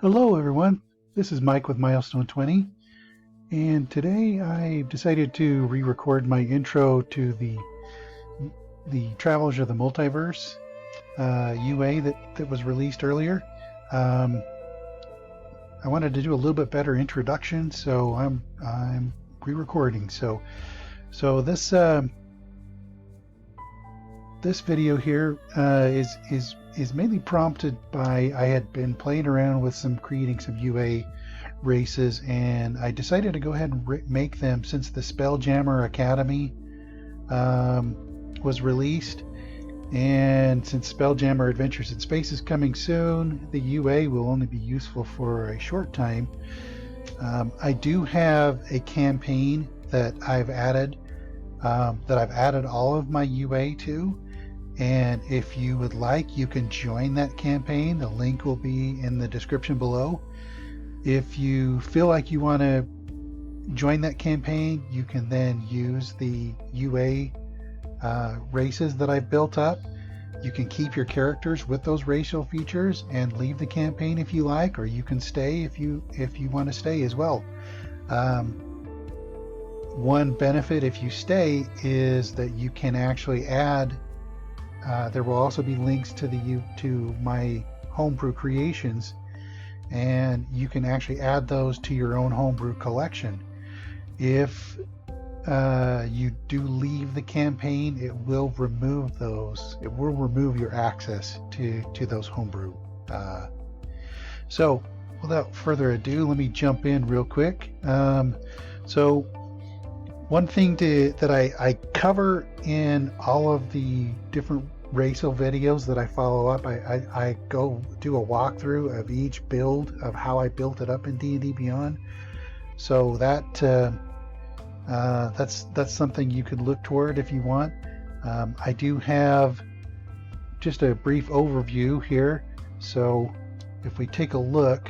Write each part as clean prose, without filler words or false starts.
Hello everyone, this is Mike with Milestone 20, and today I decided to re-record my intro to the Travelers of the Multiverse UA that was released earlier. I wanted to do a little bit better introduction, so I'm re-recording. So this video here is mainly prompted by I had been playing around with creating some UA races, and I decided to go ahead and make them since the Spelljammer Academy was released, and since Spelljammer Adventures in Space is coming soon, the UA will only be useful for a short time. I do have a campaign that I've added all of my UA to. And if you would like, you can join that campaign. The link will be in the description below. If you feel like you want to join that campaign, you can then use the UA races that I've built up. You can keep your characters with those racial features and leave the campaign if you like, or you can stay if you want to stay as well. One benefit if you stay is that you can actually add there will also be links to my homebrew creations, and you can actually add those to your own homebrew collection. If you do leave the campaign, it will remove those. It will remove your access to those homebrew. So without further ado, let me jump in real quick. So one thing that I cover in all of the different racial videos that I follow up, I go do a walkthrough of each build of how I built it up in D&D Beyond. So that's something you could look toward if you want. I do have just a brief overview here. So if we take a look,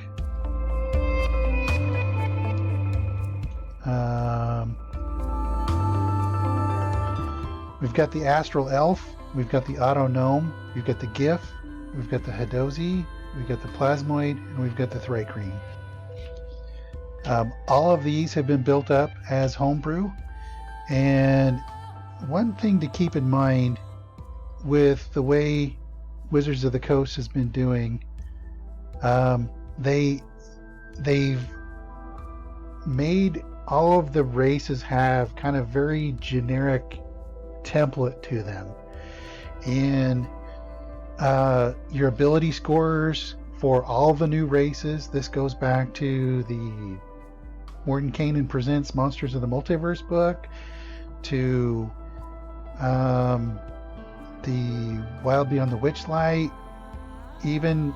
we've got the Astral Elf, we've got the Autognome, we've got the Giff, we've got the Hadozee, we've got the Plasmoid, and we've got the Thri-kreen. All of these have been built up as homebrew, and one thing to keep in mind with the way Wizards of the Coast has been doing, they've made all of the races have kind of very generic template to them, and your ability scores for all the new races, this goes back to the Mordenkainen Presents Monsters of the Multiverse book, to the Wild Beyond the Witchlight, even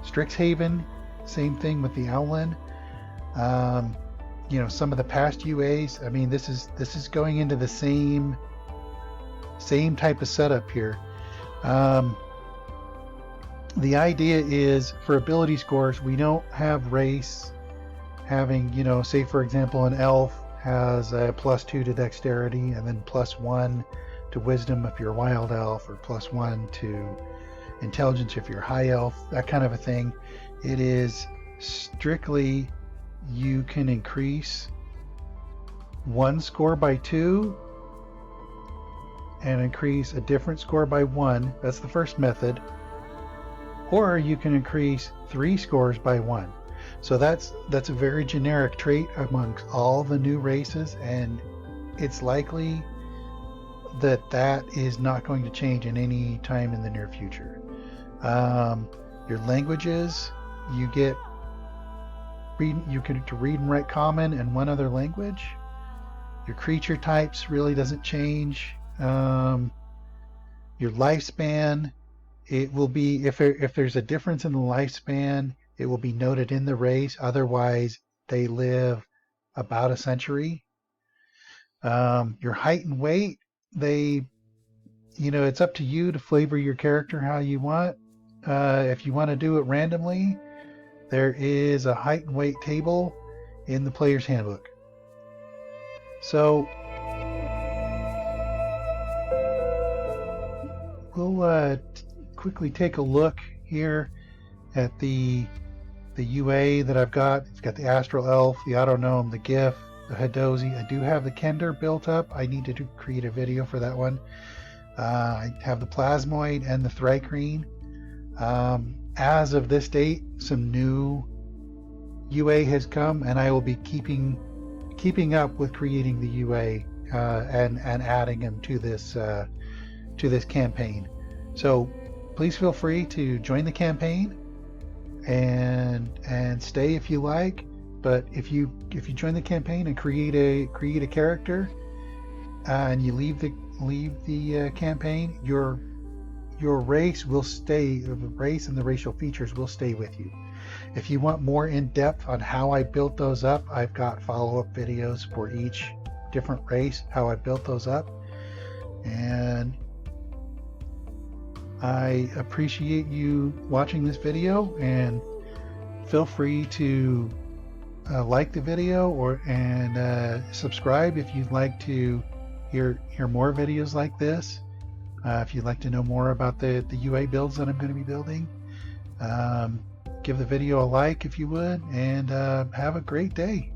Strixhaven, same thing with the Owlin. Some of the past UAs, I mean, this is going into the same type of setup here. The idea is for ability scores, we don't have race having, say for example, an elf has a +2 to dexterity and then +1 to wisdom if you're a wild elf, or +1 to intelligence if you're a high elf, that kind of a thing. It is strictly you can increase one score by 2 and increase a different score by 1. That's the first method. Or you can increase 3 scores by 1. So that's a very generic trait amongst all the new races, and it's likely that is not going to change in any time in the near future. Your languages, you get you can read and write common and one other language. Your creature types really doesn't change. Your lifespan, it will be, if there's a difference in the lifespan, it will be noted in the race. Otherwise, they live about a century. Your height and weight, it's up to you to flavor your character how you want. If you want to do it randomly, there is a height and weight table in the player's handbook. So we'll quickly take a look here at the UA that I've got. It's got the Astral Elf, the Autognome, the Giff, the Hadozee. I do have the Kender built up. I need to create a video for that one. I have the Plasmoid and the Thri-kreen. As of this date, some new UA has come, and I will be keeping up with creating the UA and adding them to this campaign. So please feel free to join the campaign and stay if you like. But if you join the campaign and create a character and you leave the campaign, your race will stay. The race and the racial features will stay with you. If you want more in depth on how I built those up, I've got follow-up videos for each different race, how I built those up. And I appreciate you watching this video, and feel free to like the video and subscribe if you'd like to hear more videos like this. If you'd like to know more about the UA builds that I'm going to be building, give the video a like if you would, and have a great day.